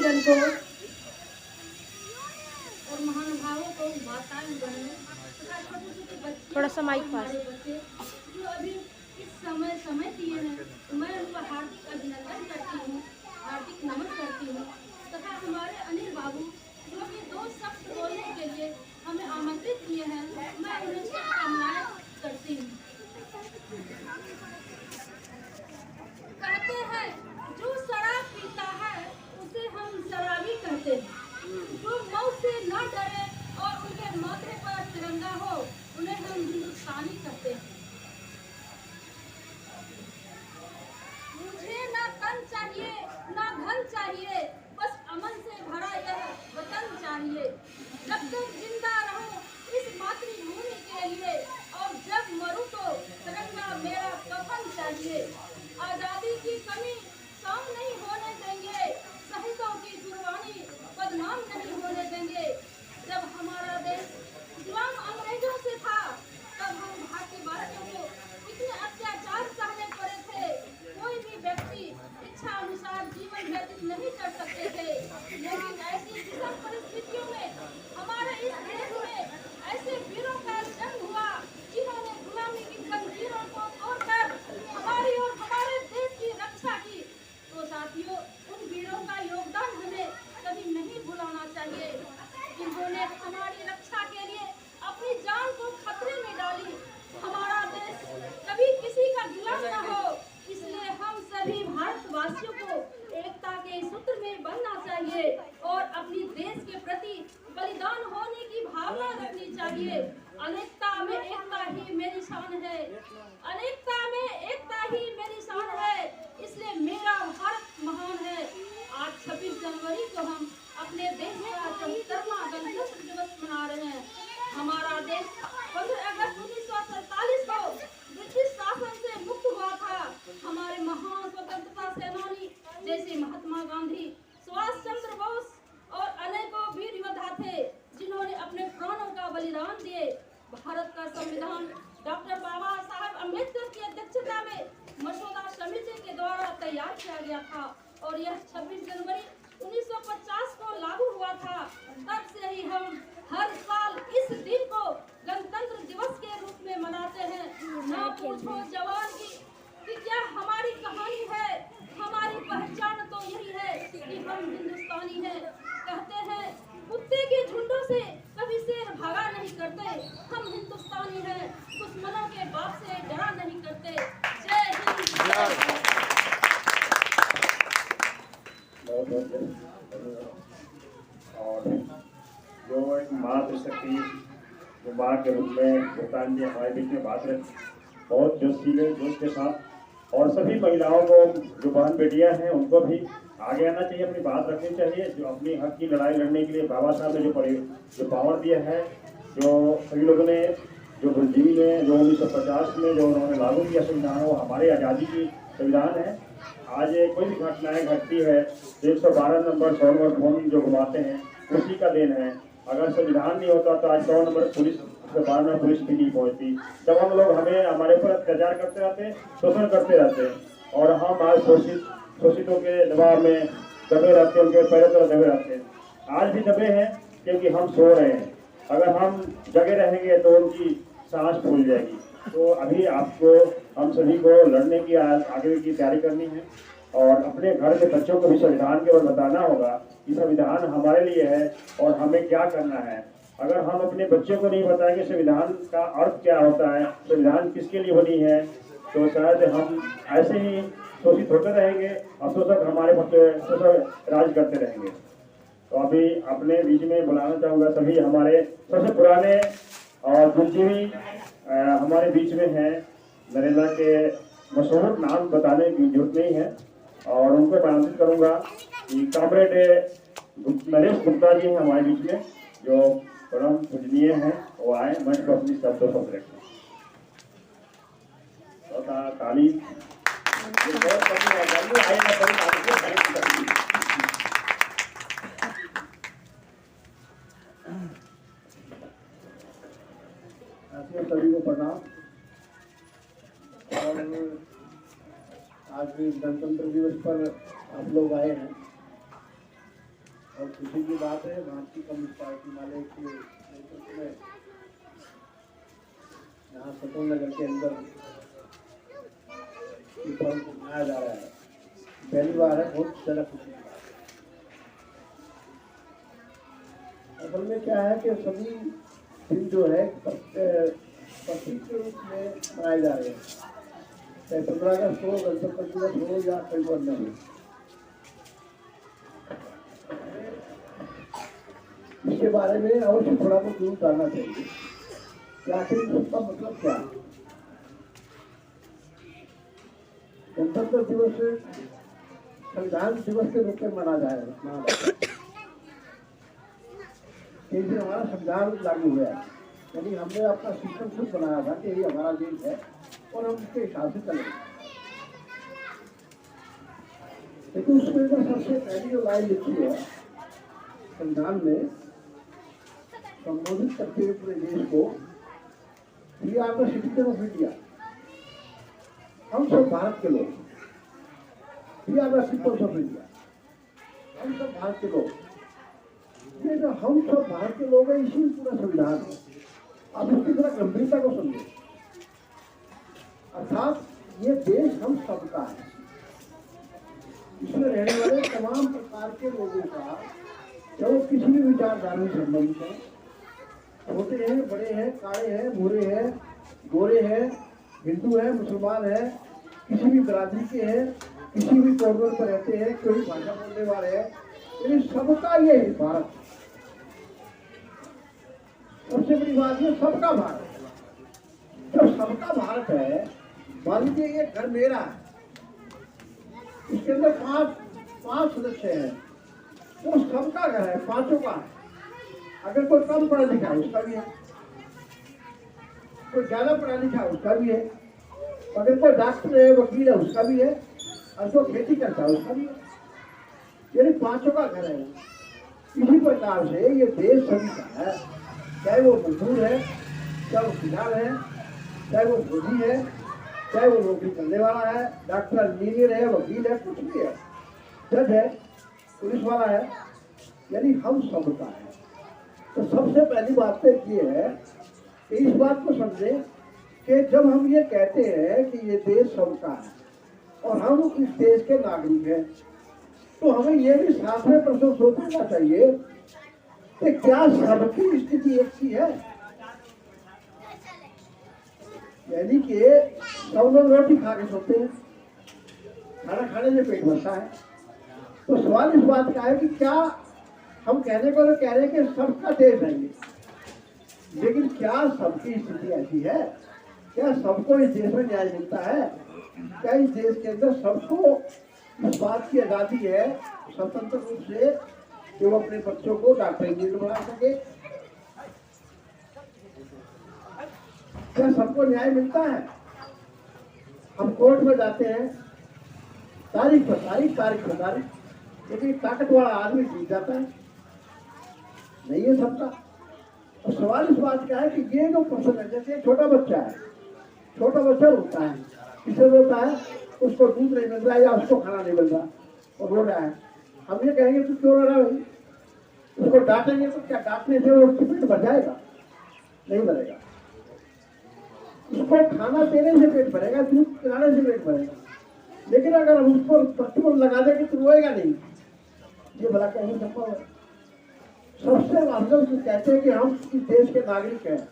गुरुजन को और महानुभावों को, माताएं बहनों तथा छोटे छोटे बच्चे, थोड़ा सा माइक पास, हमारे बच्चे जो अभी इस समय दिए हैं, मैं उनका हार्दिक अभिनंदन करती हूँ, हार्दिक नमन करती हूँ। तथा हमारे अनिल बाबू जो कि 2 शब्द बोलने के लिए हमें आमंत्रित किए हैं, मैं उन्हें शुभकामनाएं करती हूँ। कहते हैं जो शराब पीता है उसे हम शराबी कहते हैं, जो मौत से न डरे और उनके माथे पर तिरंगा हो उन्हें हम हिंदुस्तानी कहते हैं। मुझे ना तन चाहिए ना धन चाहिए, बस अमन से भरा यह वतन चाहिए। जब तक जिंदा रहूं इस मातृभूमि के लिए और जब मरूं तो तिरंगा मेरा कफन चाहिए। आजादी की कमी काम नहीं होने देंगे, शहीदों की कुर्बानी बदनाम नहीं होने देंगे। जब हमारा देश गुलाम अंग्रेजों से था तब हम भारतीय वासियों को कितने अत्याचार सहने पड़े थे। कोई भी व्यक्ति इच्छा अनुसार जीवन व्यतीत नहीं कर सकते थे, लेकिन ऐसी विषम परिस्थितियों में हमारे इस देश में ऐसे वीरों का जन्म हुआ जिन्होंने गुलामी की जंजीरों को तोड़कर हमारी और हमारे देश की रक्षा की। तो साथियों, उन वीरों का योगदान हमें कभी नहीं भुलाना चाहिए, जिन्होंने हमारी रक्षा के लिए अपनी जान को खतरे में डाली। हमारा देश कभी किसी का गुलाम न हो, इसलिए हम सभी भारतवासियों को एकता के सूत्र में बनना चाहिए और अपनी देश के प्रति बलिदान होने की भावना रखनी चाहिए। अनेकता में एकता ही मेरी शान है, अनेकता में एकता ही मेरी शान है, इसलिए मेरा भारत महान है। आज 26 जनवरी को हम अपने देश का 74वां गणतंत्र दिवस मना रहे हैं। हमारा देश 15 अगस्त 1947 को ब्रिटिश शासन से मुक्त हुआ था। हमारे महान स्वतंत्रता सेनानी जैसे महात्मा गांधी, सुभाष चंद्र बोस और अनेकों वीर योद्धा थे जिन्होंने अपने प्राणों का बलिदान दिए। भारत का संविधान डॉक्टर बाबा साहब अम्बेडकर की अध्यक्षता में मसौदा समिति के द्वारा तैयार किया गया था और यह 26 जनवरी 1950 को लागू हुआ था। तब से ही हम हर साल इस दिन को गणतंत्र दिवस के रूप में मनाते हैं। ना पूछो जवान की कि क्या हमारी कहानी है, हमारी पहचान तो यही है कि हम हिंदुस्तानी हैं। कहते हैं कुत्ते के झुंडों से कभी शेर भागा नहीं करते, हम हिंदुस्तानी हैं, दुश्मनों के बाप से डरा नहीं करते। जय हिंद। और जो एक मातृशक्ति जो माँ के रूप में भूटान जी हमारे बीच में बात रखी बहुत जोश के साथ, और सभी महिलाओं को जो बहन बेटियां हैं उनको भी आगे आना चाहिए, अपनी बात रखनी चाहिए। जो अपनी हक की लड़ाई लड़ने के लिए बाबा साहब ने जो पावर दिया है, जो सभी लोगों ने जो बुद्धिजीवी ने जो 1950 में जो उन्होंने लागू किया संविधान, वो हमारी आज़ादी की संविधान है। आज कोई भी घटनाएं घटती है 112 नंबर 100 नंबर फोन जो घुमाते हैं उसी का देन है। अगर संविधान नहीं होता तो आज 100 नंबर पुलिस 12 नंबर पुलिस भी नहीं पहुंचती। जब हम लोग हमारे ऊपर अत्याचार करते रहते हैं, शोषण करते रहते हैं और हम आज शोषितों के दबाव में दबे रहते हैं, उनके पैरों पर दबे रहते हैं। आज भी दबे हैं क्योंकि हम सो रहे हैं। अगर हम जगे रहेंगे तो उनकी सांस फूल जाएगी। तो अभी आपको हम सभी को लड़ने की आगे की तैयारी करनी है और अपने घर के बच्चों को भी संविधान के बारे में बताना होगा कि संविधान हमारे लिए है और हमें क्या करना है। अगर हम अपने बच्चों को नहीं बताएंगे संविधान का अर्थ क्या होता है, संविधान किसके लिए बनी है, तो शायद हम ऐसे ही शोषित होते रहेंगे और शोषक हमारे शोषक राज करते रहेंगे। तो अभी अपने बीच में बुलाना चाहूँगा सभी हमारे सबसे पुराने और बुद्धिजीवी हमारे बीच में हैं। नरेंद्र के मशहूर नाम बताने की जरूरत नहीं है और उनको आमंत्रित करूँगा कि कॉमरेड नरेश गुप्ता जी हैं हमारे बीच में, जो परम पूजनीय हैं, वो आए मंच को अपनी शब्दों को रखें। ताली सभी को प्रणाम। और आज गणतंत्र दिवस पर आप लोग आए हैं। और खुशी की बात है भारतीय कम्युनिस्ट पार्टी वाले के नेतृत्व में यहाँ सतोल नगर के अंदर ये पर्व को मनाया जा रहा है। पहली बार है, बहुत ज़्यादा खुशी की बात है। असल में क्या है कि सभी दिन जो है प्रतीक के रूप में मनाए जा रहे हैं, चाहे 15 अगस्त हो, गणतंत्र दिवस हो या कोई और नहीं। इसके बारे में अवश्य थोड़ा बहुत जरूर जानना चाहिए कि आखिर इसका मतलब क्या है। गणतंत्र दिवस संविधान दिवस के रूप में मना जाएगा, इस दिन हमारा संविधान लागू हुआ है, यानी हमने अपना सिस्टम खुद बनाया था कि ये हमारा देश है और हम उसके हिसाब से चलेंगे। लेकिन उसमें जो सबसे पहली जो लाइन लिखी है संविधान में संबोधित करते हुए पूरे देश को, we are the citizen of India, हम सब भारत के लोग, we are the peoples of India, हम सब भारत के लोग। ये जो हम सब भारत के लोग हैं, इसी पूरा संविधान है। आप उसकी तरह गंभीरता को समझे, अर्थात ये देश हम सबका है। इसमें रहने वाले तमाम प्रकार के लोगों का, चाहे किसी भी विचारधारा से संबंधित है, छोटे हैं, बड़े हैं, काले हैं, भूरे हैं, गोरे हैं, हिंदू हैं, मुसलमान हैं, किसी भी बिरादरी के हैं, किसी भी कॉर्नर पर रहते हैं, कोई भाषा बोलने वाले हैं, यानी सबका ये भारत। सबसे बड़ी बात है सबका भारत। जब सबका भारत है, मान लीजिए ये घर मेरा है, इसके अंदर पांच सदस्य हैं, तो सबका घर है, पांचों का है। अगर कोई कम पढ़ा लिखा है उसका भी है, कोई ज्यादा पढ़ा लिखा है उसका भी है, अगर कोई डॉक्टर है, वकील है, उसका भी है, और जो खेती करता है उसका भी है, यानी पांचों का घर है। इसी प्रकार से ये देश सभी का है, चाहे वो मजदूर है, चाहे वो किसान है, चाहे वो फौजी है, चाहे वो नौकरी करने वाला है, डॉक्टर, इंजीनियर है, वकील है, कुछ भी है, जज है, पुलिस वाला है, यानी हम सबका है। तो सबसे पहली बात तो ये है कि इस बात को समझें कि जब हम ये कहते हैं कि ये देश सबका है और हम इस देश के नागरिक हैं, तो हमें ये भी साथ में प्रश्न सोचना चाहिए कि क्या सबकी स्थिति एक सी है। यानी कि सब लोग रोटी खा के सोते हैं, खाना खाने से पेट भरता है, तो सवाल इस बात का है कि क्या हम कहने को तो कह रहे हैं कि सबका देश है ये, लेकिन क्या सबकी स्थिति ऐसी है? क्या सबको इस देश में न्याय मिलता है? क्या इस देश के अंदर सबको इस बात की आजादी है स्वतंत्र रूप से कि वो अपने बच्चों को डॉक्टर इंजीनियर बना सके? क्या सबको न्याय मिलता है? हम कोर्ट में जाते हैं, तारीख पर तारीख, लेकिन ताकत वाला आदमी जीत जाता है, नहीं है सबका। और सवाल इस बात का है कि ये जो प्रश्न है, जैसे छोटा बच्चा रोता है, किसे रोता है? उसको दूध नहीं मिल रहा है या उसको खाना नहीं मिल रहा और रो रहा है। हम ये कहेंगे तू क्यों रो रहा है भाई? उसको डांटेंगे तो क्या डांटने से उसकी पेट भर जाएगा? नहीं भरेगा। उसको खाना देने से पेट भरेगा, दूध पिलाने से पेट भरेगा। लेकिन अगर हम उसको प्रतिबंध लगा देंगे तो रोएगा नहीं, ये भला कहीं संभव है? सबसे वास्तव से कहते हैं कि हम इस देश के नागरिक हैं,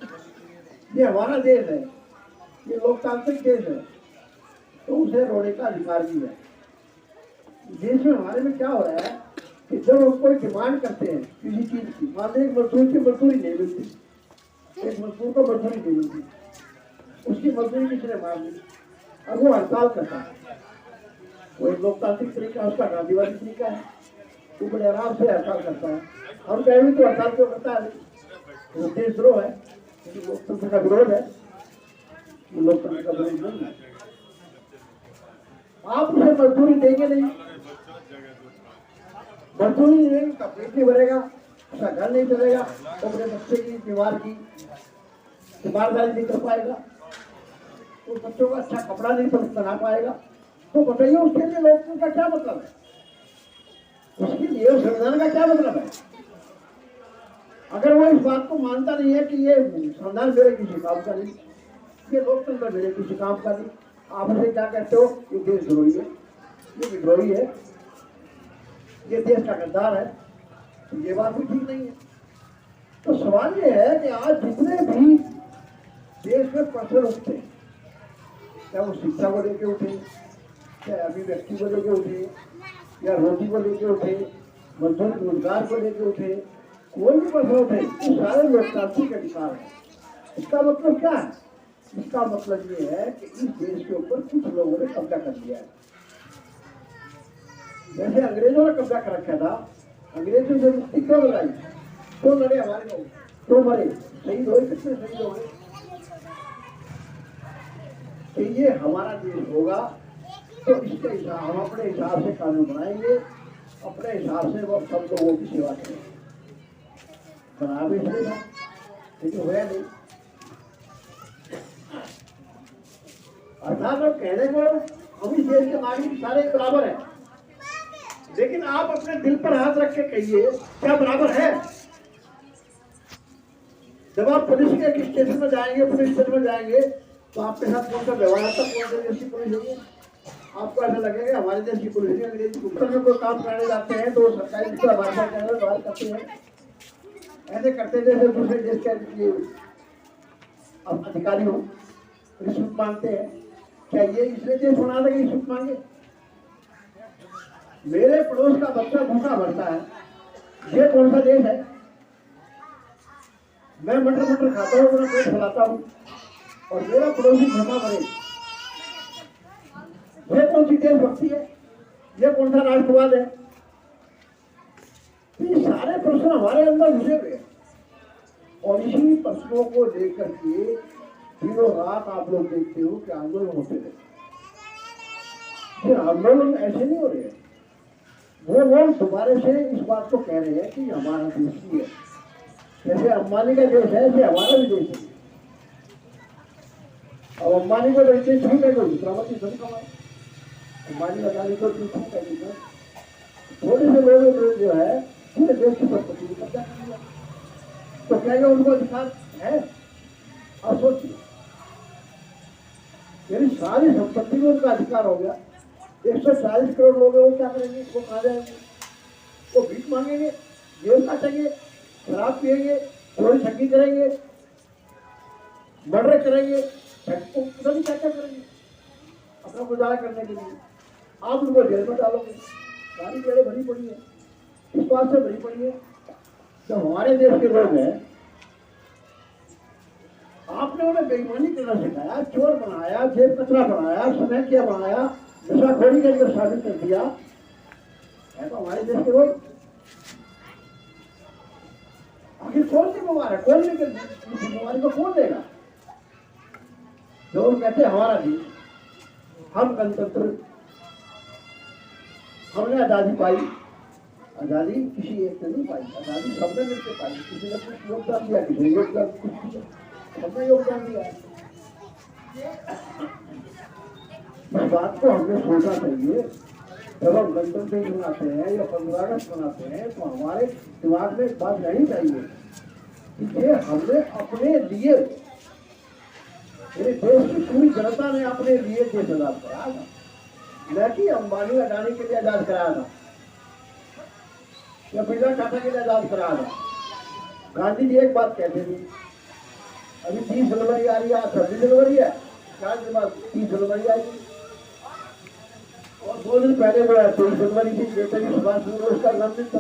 ये हमारा देश है, ये लोकतांत्रिक देश है, तो उसे रोने का अधिकार भी है। देश में हमारे में क्या हो रहा है कि जब हम कोई डिमांड करते हैं किसी चीज की, मान लीजिए एक मजदूर की मजदूरी नहीं मिलती, एक मजदूर को मजदूरी नहीं मिलती, उसकी मजदूरी किसने मार दी, अब वो हड़ताल करता है। वो एक लोकतांत्रिक तरीका, उसका गांधीवादी तरीका है, वो बड़े आराम से हड़ताल करता है। हम कहेंगे तो हड़ताल क्यों करता है? वो देशद्रोह है, लोकतंत्र का विरोध है, लोकतंत्र का विरोध नहीं है। आप उसे मजदूरी देंगे नहीं, मजदूरी नहीं देंगे तो पेट नहीं भरेगा, उसका घर नहीं चलेगा, तो अपने बच्चे की दीवार की दीवारदारी नहीं कर पाएगा, तो बच्चों का अच्छा कपड़ा नहीं बना पाएगा। तो बताइए उसके लिए लोकतंत्र का क्या मतलब है? उसके लिए ये संविधान का क्या मतलब है? अगर वो इस बात को मानता नहीं है कि ये संविधान मेरे किसी काम का नहीं, ये लोकतंत्र मेरे किसी काम का नहीं, आप उसे क्या कहते हो? ये देशद्रोही है, ये विद्रोही है, ये देश का गद्दार है, तो ये बात भी ठीक नहीं है। तो सवाल ये है कि आज जितने भी देश में प्रश्न उठते हैं, क्या वो शिक्षा को लेके उठे, चाहे अभिव्यक्ति को लेके उठे, या रोटी को लेके उठे, मजदूर रोजगार को लेके उठे, कोई भी प्रश्न उठे, ये सारे लोकतांत्रिक अधिकार है। इसका मतलब क्या है? इसका मतलब ये है कि इस देश के ऊपर कुछ लोगों ने कब्जा कर लिया है। जैसे अंग्रेजों ने कब्जा कर रखा था, अंग्रेजों से मुक्ति क्यों लगाई? तो लड़े हमारे लोग, तो मरे, शहीद हुए, कितने शहीद हो गए? कि ये हमारा देश होगा तो इसके हिसाब हम अपने हिसाब से कानून बनाएंगे, अपने हिसाब से वो सब लोगों की सेवा करेंगे। बना भी इसलिए था, लेकिन हुआ नहीं। अर्थात लोग कहने को हम इस देश के नागरिक सारे बराबर हैं, लेकिन आप अपने दिल पर हाथ रख के कहिए क्या बराबर है? जब आप पुलिस के स्टेशन में जाएंगे, पुलिस स्टेशन में जाएंगे, तो आपके साथ कौन सा व्यवहार होता है? कौन सा देश की पुलिस होगी? आपको ऐसा लगेगा हमारे देश की पुलिस है, अंग्रेजी की पुलिस में कोई काम कराने जाते हैं तो सरकारी भाषा के अंदर बात करते हैं, ऐसे करते जैसे दूसरे देश के अधिकारी हो, रिश्वत मांगते हैं। क्या ये इसलिए देश बना था कि रिश्वत मांगे? मेरे पड़ोस का बच्चा भूखा मरता है, ये कौन सा देश है? मैं मटर मटर खाता हूँ, अपना पेट फैलाता हूँ, और मेरा पड़ोसी भूखा मरे, ये कौन सी देशभक्ति है? ये कौन सा राष्ट्रवाद है? ये सारे प्रश्न हमारे अंदर घुसे हुए हैं, और इसी प्रश्नों को लेकर के दिनों रात आप लोग देखते हो कि आंदोलन होते रहते। आंदोलन ऐसे नहीं हो रहे हैं, वो लोग दोबारा से इस बात को कह रहे हैं कि हमारा देश ही है। जैसे अंबानी का देश है, ऐसे हमारा भी देश है। अब अंबानी को देश छूट है, कोई दूसरा मत धन कमाए, अंबानी लगाने को छूट है। थोड़े से लोग जो है पूरे देश की संपत्ति को कब्जा कर लिया, तो क्या उनको अधिकार है? और सोचिए, यदि सारी संपत्ति में उनका अधिकार हो गया, 140 करोड़ लोग हैं, वो क्या करेंगे? वो कहाँ जाएंगे? वो भीख मांगेंगे, जेल काटेंगे, शराब पिएंगे, चोरी ठगी करेंगे, मर्डर करेंगे, पता नहीं क्या क्या करेंगे अपना गुजारा करने के लिए। आप उनको जेल में डालोगे, सारी जेलें भरी पड़ी है, इस बात से भरी पड़ी है। जो हमारे देश के लोग हैं, आपने उन्हें बेईमानी करना सिखाया, चोर बनाया, जेब कचरा बनाया, सनैकिया बनाया, नशाखोरी के अंदर शामिल कर दिया है। तो हमारे देश के लोग आखिर कौन सी बीमार है? कौन लेकर इस बीमारी को कौन देगा? लोग कहते हैं हमारा देश, हम गणतंत्र, हमने आजादी पाई। आजादी किसी एक ने नहीं पाई, आजादी सबने मिलकर पाई। किसी ने कुछ योगदान दिया, किसी ने योगदान, कुछ सबने योगदान दिया। इस बात को हमने सोचना चाहिए। जब हम गणतंत्र दिवस मनाते हैं या 15 अगस्त मनाते हैं, तो हमारे दिमाग में एक बात रहनी चाहिए कि ये हमने अपने लिए, मेरे देश की पूरी जनता ने अपने लिए देश आजाद कराया था, न कि अंबानी अडानी के लिए आजाद कराया था या बिरला टाटा के लिए आजाद कराया था। गांधी जी एक बात कहते थे, अभी 30 जनवरी आ रही है, 26 जनवरी है, 4 दिन बाद 30 जनवरी आएगी, और 2 दिन पहले जो है 23 जनवरी थी, नेताजी सुभाष चंद्र बोस का जन्मदिन था।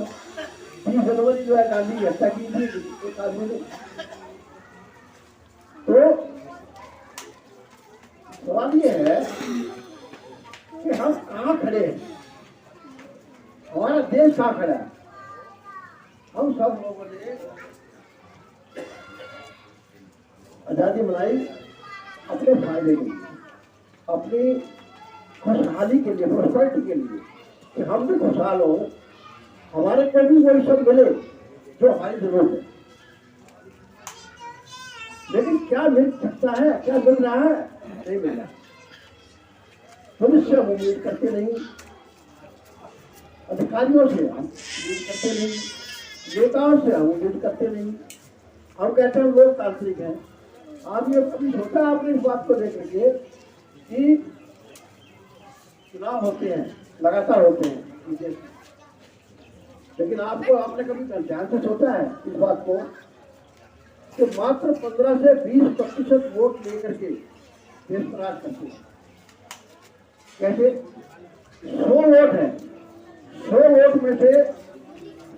30 जनवरी जो है गांधी की हत्या की थी एक आदमी ने। तो सवाल ये है कि हम कहाँ खड़े हैं, हमारा देश कहाँ खड़ा है? हम सब लोगों ने आजादी मनाई अपने फायदे के लिए, अपनी खुशहाली के लिए, प्रोस्पेरिटी के लिए, कि हम भी खुशहाल हो, हमारे को भी वही सब मिले जो हमारी जरूरत है। लेकिन क्या मिल सकता है? क्या मिल रहा है? नहीं मिल रहा। हम इससे उम्मीद करते नहीं अधिकारियों से हम उम्मीद करते नहीं, नेताओं से हम उम्मीद करते नहीं। हम कहते हैं लोकतांत्रिक हैं। आप ये कभी सोचा आपने इस बात को लेकर के कि चुनाव होते हैं, लगातार होते हैं इस देश में, लेकिन आपने कभी ध्यान से सोचा है इस बात को कि मात्र 15 से 20% वोट लेकर के देश पर राज करते हैं। कैसे? 100 वोट है, 100 वोट में से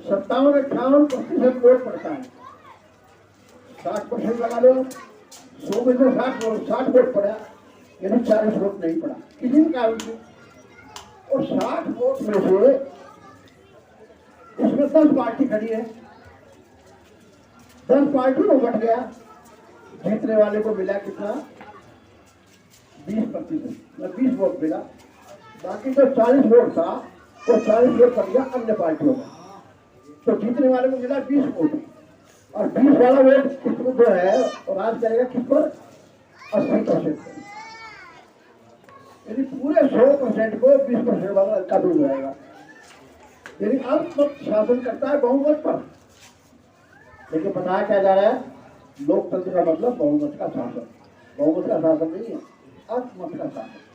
57-58% वोट पड़ता है। 60% लगा लो, 100 में से 60 वोट पड़ा, यानी 40 वोट नहीं पड़ा किसी भी कारण से। और 60 वोट में से इसमें 10 पार्टी खड़ी है, 10 पार्टी में बट गया, जीतने वाले को मिला कितना? 20%, 20 वोट मिला। बाकी जो 40 वोट था वो 40 वोट पड़ गया अन्य पार्टियों में, तो जीतने वाले को मिला 20 वोट। और 20 वाला वोट इसको जो है और राज करेगा किस पर? 80% पर। यानी पूरे 100% को 20% वाला काबू जाएगा। यानी अल्पमत शासन करता है बहुमत पर। लेकिन बताया क्या जा रहा है? लोकतंत्र का मतलब बहुमत का शासन। बहुमत का शासन नहीं है, अल्पमत का शासन।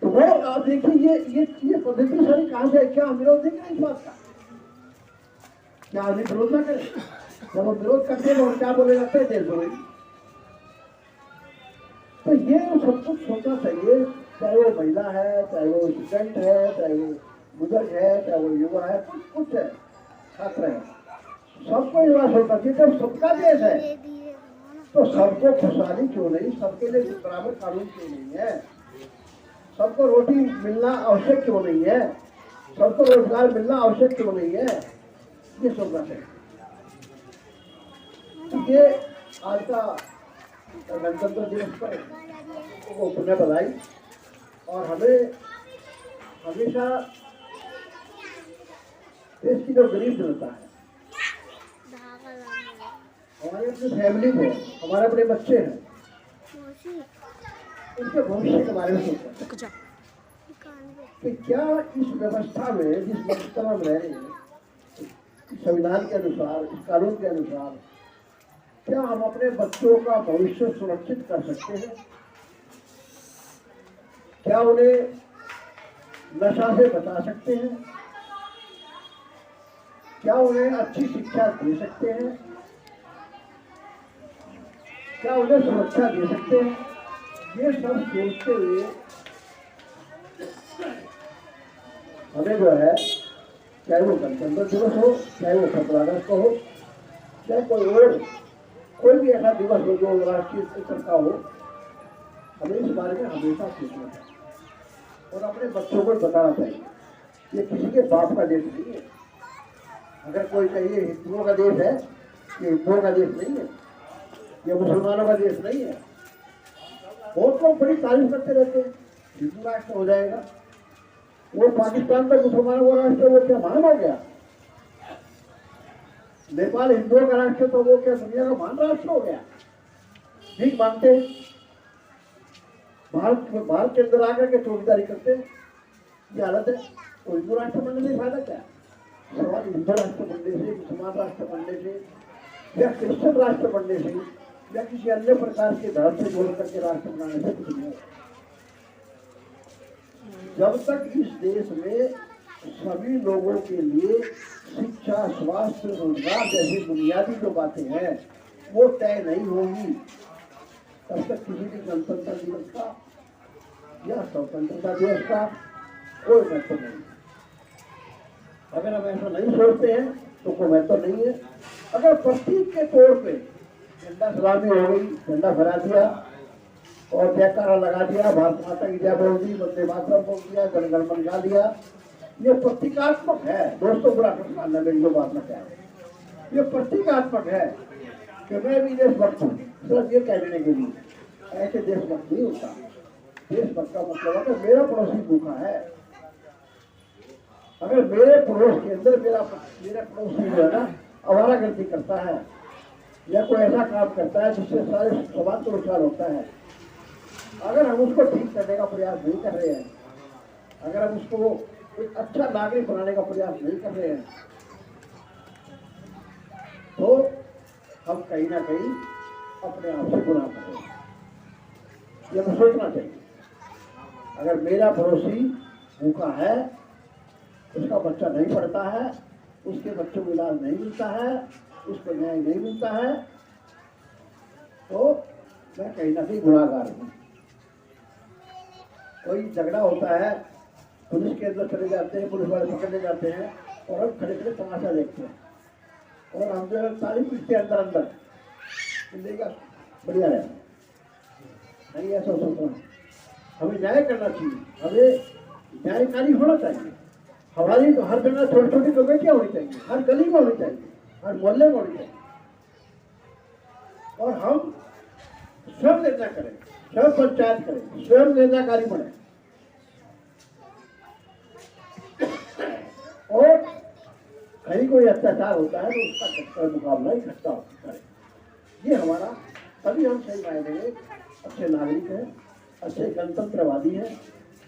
तो वो आप देखिए ये पद्धति सारी कहां से? क्या हम विरोध नहीं करें इस बात का? क्या हम विरोध ना करें? जब हम विरोध करते हैं तो क्या बोले जाते हैं? देशद्रोही। तो ये सब कुछ सोचना चाहिए, चाहे वो महिला है, चाहे वो स्टूडेंट है, चाहे वो बुजुर्ग है, चाहे वो युवा है, कुछ है, छात्र है, सबको ये बात सोचना चाहिए। जब सबका देश है तो सबको खुशहाली क्यों नहीं? सबके लिए बराबर कानून क्यों नहीं है? सबको रोटी मिलना आवश्यक क्यों नहीं है? सबको रोजगार मिलना आवश्यक क्यों नहीं है? ये सोचना चाहिए। ये आज का गणतंत्र दिवस पर वो पुण्य बधाई। और हमें हमेशा देश की जो गरीब जनता है, हमारी अपनी फैमिली है, हमारे अपने बच्चे हैं, उनके भविष्य के बारे में सोचना कि क्या इस व्यवस्था में, जिस व्यवस्था में हम रह रहे हैं, संविधान के अनुसार, इस कानून के अनुसार, क्या हम अपने बच्चों का भविष्य सुरक्षित कर सकते हैं? क्या उन्हें नशा से बचा सकते हैं? क्या उन्हें अच्छी शिक्षा दे सकते हैं? क्या उन्हें सुरक्षा दे सकते हैं? ये सब सोचते हुए हमें जो है, चाहे वो गणतंत्र दिवस हो, चाहे वो 15 अगस्त हो, चाहे कोई भी ऐसा दिवस हो जो राष्ट्रीय स्तर का हो, हमें इस बारे में हमेशा सोचना चाहिए और अपने बच्चों को बताना चाहिए। ये किसी के बाप का देश नहीं है। अगर कोई कहिए हिंदुओं का देश है, ये हिंदुओं का देश नहीं है, ये मुसलमानों का देश नहीं है। बहुत लोग बड़ी तारीफ करते रहते हैं, हिंदू राष्ट्र हो जाएगा, वो पाकिस्तान का मुसलमानों का राष्ट्र, वो क्या महान हो गया? नेपाल हिंदुओं का राष्ट्र, तो वो क्या दुनिया का महान राष्ट्र हो गया? ठीक मानते हैं? भारत के अंदर आकर के चौकीदारी करते हैं, ये हालत है। तो हिंदू राष्ट्र बनने से फायदा क्या? सवाल हिंदू राष्ट्र बनने से, मुसलमान राष्ट्र बनने से, या क्रिश्चियन राष्ट्र बनने से, या किसी अन्य प्रकार के धर्म से जोड़ करके राष्ट्र बनाने से कुछ नहीं। जब तक इस देश में सभी लोगों के लिए शिक्षा, स्वास्थ्य, रोजगार जैसी बुनियादी जो बातें हैं वो तय नहीं होंगी, तब तक किसी भी गणतंत्र दिवस का या स्वतंत्रता दिवस का कोई महत्व नहीं। अगर हम ऐसा नहीं सोचते हैं तो कोई महत्व नहीं है। अगर प्रतीक के तौर पे झंडा सलामी हो गई, झंडा फहरा दिया और जयकारा लगा दिया, भारत माता की जय बोल दी, वंदे मातरम बोल दिया, जन गण मन गा दिया, ये प्रतीकात्मक है। दोस्तों बुरा मानना मेरी जो बात है, ये प्रतीकात्मक है कि मैं भी देशभक्त हूँ, सिर्फ ये कहने के लिए। ऐसे देशभक्त नहीं होता। देशभक्त का मतलब है मेरा पड़ोसी भूखा है, अगर मेरे पड़ोस के अंदर मेरा पड़ोसी जो है ना आवारागर्दी करता है या कोई ऐसा काम करता है जिससे सारे समाज को नुकसान होता है, अगर हम उसको ठीक करने का प्रयास नहीं कर रहे हैं, अगर हम उसको एक अच्छा नागरिक बनाने का प्रयास नहीं कर रहे हैं, तो हम कहीं ना कहीं अपने आप से गुनाह कर रहे हैं। ये हमें सोचना चाहिए। अगर मेरा पड़ोसी भूखा है, उसका बच्चा नहीं पढ़ता है, उसके बच्चों को इलाज नहीं मिलता है, उसको न्याय नहीं मिलता है, तो मैं कहीं ना कहीं गुनाहगार हूँ। कोई झगड़ा होता है, पुलिस के अंदर चले जाते हैं, पुलिस वाले पकड़ने जाते हैं और हम खड़े खड़े तमाशा देखते हैं और हम जो है तारीफ पीटते हैं अंदर अंदर, मिलेगा बढ़िया है। नहीं ऐसा सोचना, हमें न्याय करना चाहिए, हमें न्यायकारी होना चाहिए। हमारी तो हर जगह छोटी छोटी कमेटियाँ होनी चाहिए, हर गली में होनी चाहिए, हर मोहल्ले में होनी चाहिए, और हम स्वयं निर्णय करें, स्वयं पंचायत करें, स्वयं निर्णयकारी बने और कहीं कोई अत्याचार होता है तो उसका कट्टर मुकाबला इकट्ठा करें। ये हमारा, तभी हम सही मायने में अच्छे नागरिक हैं, अच्छे गणतंत्रवादी हैं,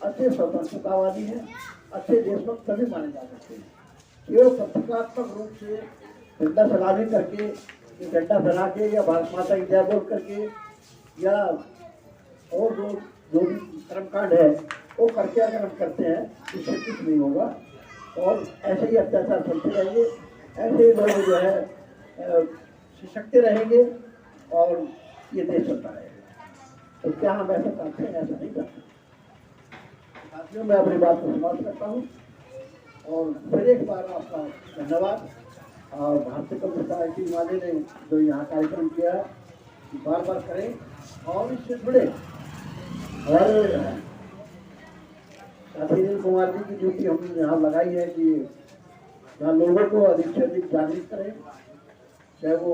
अच्छे स्वतंत्रतावादी हैं, अच्छे देशभक्त तभी माने जा सकते हैं। केवल प्रतीकात्मक रूप से झंडा सलामी करके, झंडा फहरा के या भारत माता की जय बोल करके या और जो भी कर्मकांड है वो करके अगर हम करते हैं, इससे कुछ नहीं होगा और ऐसे ही अत्याचार चलते रहेंगे, ऐसे ही लोग जो है सशक्ति रहेंगे और ये देश चलता रहेगा। तो क्या हम ऐसा करते हैं? ऐसा नहीं करते। साथियों, मैं अपनी बात को समाप्त करता हूँ और फिर एक बार आपका धन्यवाद। और भारतीय कम्युनिस्ट पार्टी वाले ने जो यहाँ कार्यक्रम किया है, बार बार करें और इससे जुड़े। और साथी अनिल कुमार जी की ड्यूटी हमने यहाँ लगाई है कि यहाँ लोगों को अधिक से अधिक जागृत करें, चाहे वो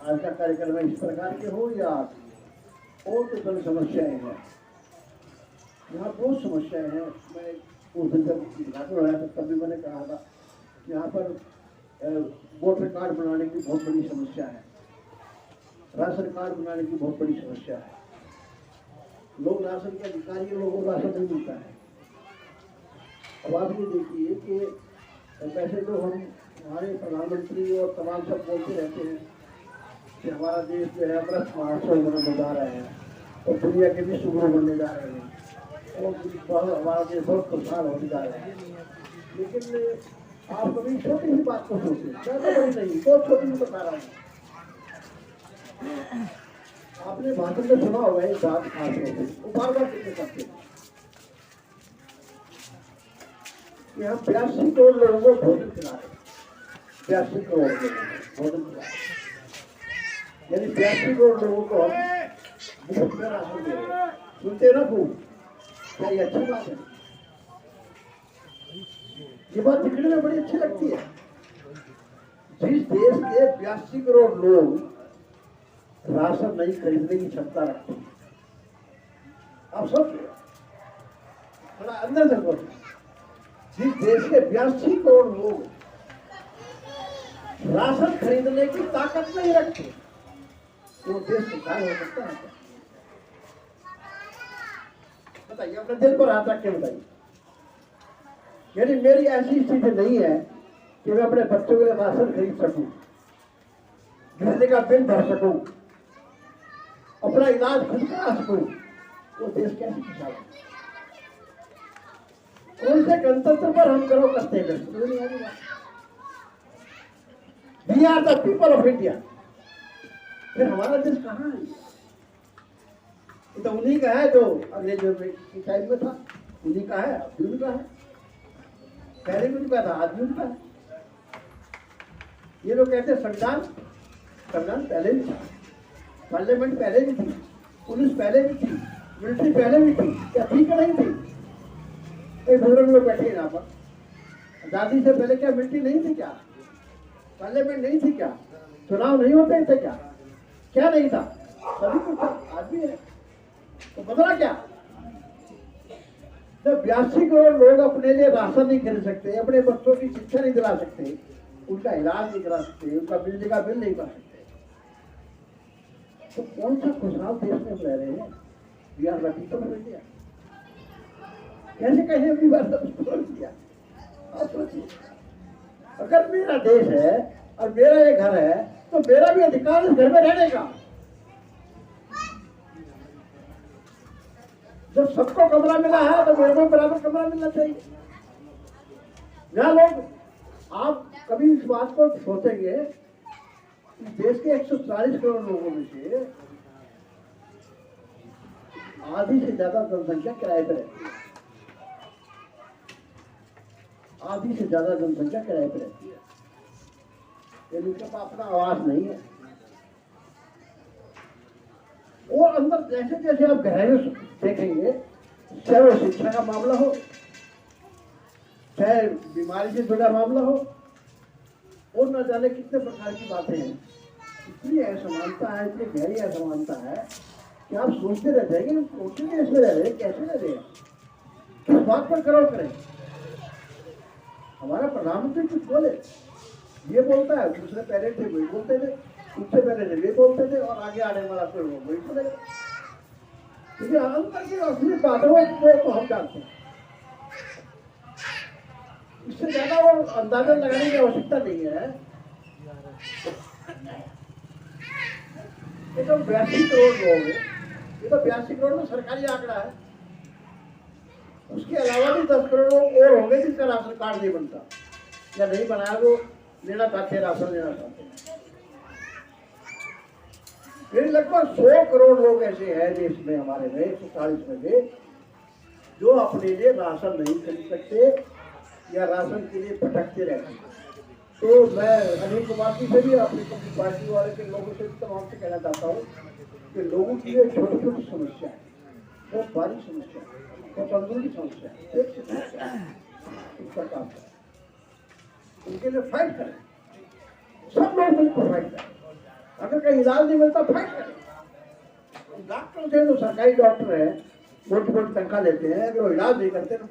आज का कार्यक्रम में इस प्रकार के हो या और तो कई समस्याएं हैं। यहाँ बहुत समस्याएं हैं। मैं उस दिन जब उद्घाटन हो रहा था तभी मैंने कहा था कि यहाँ पर वोटर कार्ड बनाने की बहुत बड़ी समस्या है, राशन कार्ड बनाने की बहुत बड़ी समस्या है। लोग राशन के अधिकारी, लोगों को राशन नहीं मिलता है। अब आप ये देखिए कि पैसे तो हम हमारे प्रधानमंत्री और तमाम सब बोलते रहते हैं कि हमारा देश जो है अमृत महोत्सव बनने जा रहे हैं और दुनिया के विश्व गुरु बनने जा रहे हैं और हमारा देश बहुत खुशहाल होने जा रहे हैं। लेकिन आप कभी छोटी सी बात को सोचें, ज़्यादा बड़ी नहीं, बहुत छोटी सी बता रहा हूँ। आपने भाषण में सुना होगा एक बात खास होती, वो बार बार कहते करते कि हम 82 करोड़ लोगों को भोजन खिला रहे हैं। 82 करोड़ लोगों को भोजन खिला रहे हैं, यानी 82 करोड़ लोगों को हम मुफ्त में राशन दे रहे हैं। सुनते ना खूब, क्या ये अच्छी बात है? ये बात दिखने में बड़ी अच्छी लगती है। जिस देश के 82 करोड़ लोग राशन नहीं खरीदने की क्षमता रखते हैं, आप सोचिए, थोड़ा अंदर से सोचिए, जिस देश के 82 करोड़ लोग राशन खरीदने की ताकत नहीं रखते, वो देश खुशहाल हो सकता है? बताइए, अपने दिल पर हाथ रख के बताइए। यानी मेरी ऐसी स्थिति नहीं है कि मैं अपने बच्चों के लिए राशन खरीद सकूं, बिजली का बिल भर सकूं, अपना इलाज खुद करा सकूं। वो देश कैसे खुशहाल है? कौन से गणतंत्र पर हम गर्व करते हैं? We are the people of India. फिर हमारा देश कहाँ है? ये तो उन्हीं का है जो अंग्रेजों की टाइम में था, उन्हीं का है, अब भी उनका है, पहले भी उनका था, आज भी उनका है। ये लोग कहते हैं संविधान, संविधान पहले भी था, पार्लियामेंट पहले भी थी, पुलिस पहले भी थी, मिलिट्री पहले भी थी, क्या ठीक नहीं थी? कई बुजुर्ग लोग बैठे यहाँ पर, आजादी से पहले क्या मिलिट्री नहीं थी? क्या पार्लियामेंट नहीं थी? क्या चुनाव नहीं होते थे? क्या क्या नहीं था? सभी कुछ था, आज भी है। तो बदला क्या? जब 82 करोड़ लोग अपने लिए राशन नहीं खरीद सकते, अपने बच्चों की शिक्षा नहीं दिला सकते, उनका इलाज नहीं करा सकते, उनका बिजली का बिल नहीं भर सकते, तो कौन सा खुशहाल देश में हम रह रहे हैं? We are the people of India. कैसे कैसे अपनी बात तोड़ दिया। आप सोचिए, अगर मेरा देश है और मेरा ये घर है तो मेरा भी अधिकार इस घर में रहने का। जब सबको कमरा मिला है तो मेरे को बराबर कमरा मिलना चाहिए। यहाँ लोग, आप कभी इस बात को सोचेंगे कि देश के 140 करोड़ लोगों में से आधी से ज्यादा जनसंख्या किराए पर रहती है। आधी से ज्यादा जनसंख्या किराए पर रहती है, यानी उनके पास अपना आवास नहीं है। और अंदर जैसे जैसे आप गहराई में देखेंगे, चाहे वो शिक्षा का मामला हो, चाहे बीमारी से जुड़ा मामला हो, और न जाने कितने प्रकार की बातें हैं। इतनी असमानता है, इतनी गहरी असमानता है कि आप सोचते रह जाएंगे सोचते कैसे रह रहे, कैसे रह रहे हैं, किस बात पर करो करें। हमारा प्रधानमंत्री कुछ बोले, ये बोलता है, दूसरे पहले थे वही बोलते थे, उससे पहले थे वे बोलते थे, और आगे आने वाला फिर वो वही बोलेगा। क्योंकि अंतर की असली बातों को हम जानते हैं। इससे ज्यादा वो अंदाजा लगाने की आवश्यकता नहीं है। ये तो 82 करोड़ लोग हैं, ये तो 82 करोड़ में सरकारी आंकड़ा है। उसके अलावा भी 10 करोड़ लोग और होंगे जिनका राशन कार्ड नहीं बनता या नहीं बनाया, वो लेना चाहते हैं, राशन लेना चाहते हैं। फिर लगभग 100 करोड़ लोग ऐसे हैं देश में, हमारे में 140 में से, जो अपने लिए राशन नहीं खरीद सकते या राशन के लिए भटकते रहते हैं। तो मैं अनिल कुमार जी से भी, अपनी पार्टी वाले के लोगों से भी तमाम से कहना चाहता हूँ कि लोगों की ये छोटी छोटी समस्या है, बहुत भारी समस्या है, बहुत अंदरूनी समस्या है, उसका काम करें, उनके लिए फाइट करें, सब लोग मिलकर फाइट करें। अगर कहीं इलाज नहीं मिलता, फाइट करें। डॉक्टर से जो सरकारी डॉक्टर है, मोटी मोटी तनख्वाह देते हैं, अगर वो इलाज नहीं करते तो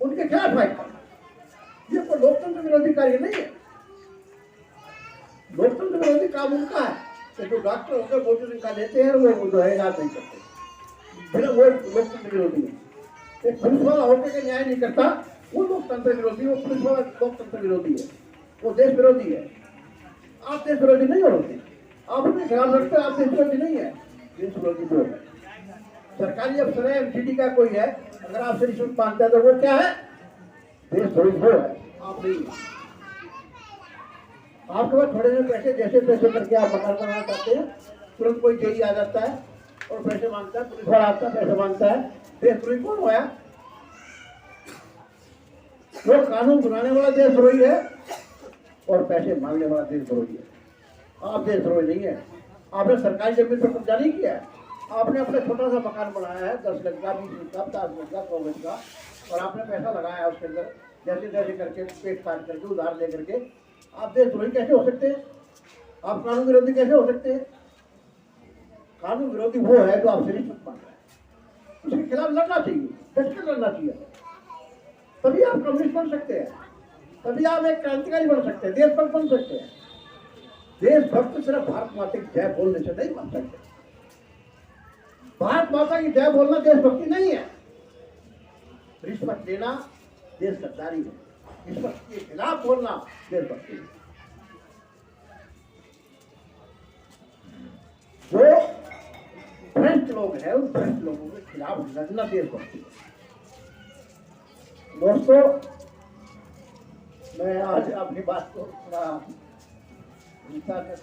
उनके खिलाफ फाइट करें। ये कोई लोकतंत्र विरोधी कार्य नहीं है। लोकतंत्र विरोधी काम उनका है कि जो डॉक्टर होकर मोटी तनख्वाह देते हैं, वो जो है इलाज नहीं करते, फिर वो लोकतंत्र विरोधी है। एक पुलिस वाला होकर के न्याय नहीं करता, वो लोकतंत्र विरोधी, वो पुलिस वाला लोकतंत्र विरोधी है, वो देश विरोधी है। आप देश विरोधी नहीं होते, आप अपने ख्याल रखते हैं, आप देश विरोधी नहीं है। देश विरोधी जो है सरकारी अफसर है, एमसीडी का कोई है, अगर आपसे रिश्वत मांगता है तो वो क्या है, देश विरोधी वो है, आप नहीं। आपके पास थोड़े से पैसे जैसे तैसे करके आप मकान बनाना चाहते हैं, तुरंत कोई जेई आ जाता है और पैसे मांगता है, पुलिस वाला आता है, पैसे मांगता है। देश विरोधी कौन हुआ? वो कानून बनाने वाला देश विरोधी है और पैसे मांगने वाला देश विरोधी है। आप देश विरोधी नहीं है। आपने सरकारी जमीन पर कब्जा नहीं किया है, आपने अपना छोटा सा मकान बनाया है, 10 गज का, 20 गज का, 50 गज का, 100 गज का, और आपने पैसा लगाया है उसके अंदर, जैसे जैसे करके पेट काट करके उधार ले करके। आप देश विरोधी कैसे हो सकते हैं? आप कानून विरोधी कैसे हो सकते हैं? कानून विरोधी वो है जो आपसे रिश्वत मांग रहा है, उसके खिलाफ लड़ना चाहिए, डट कर लड़ना चाहिए, तभी आप कम्युनिस्ट बन सकते हैं, तभी आप एक क्रांतिकारी बन सकते हैं, देशभक्त बन सकते हैं। देशभक्त सिर्फ भारत माता की जय बोलने से नहीं बन सकते। भारत माता की जय बोलना देशभक्ति नहीं है। रिश्वत लेना देश गद्दारी है, रिश्वत के खिलाफ बोलना देशभक्ति है। जो भ्रष्ट लोग हैं, उन भ्रष्ट लोगों के खिलाफ लड़ना देशभक्ति है। दोस्तों, मैं आज अपनी बात को थोड़ा विस्तार में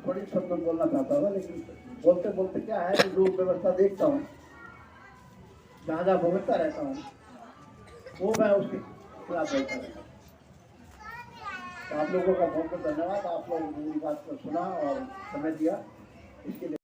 थोड़ी शब्द बोलना चाहता हूँ, लेकिन बोलते बोलते क्या है कि जो व्यवस्था देखता हूँ, जहाँ जहाँ भुगतता रहता हूँ, वो मैं उसके खिलाफ रहता रहता हूँ। तो आप लोगों का बहुत बहुत धन्यवाद। आप लोगों ने मेरी बात को सुना और समय दिया, इसके लिए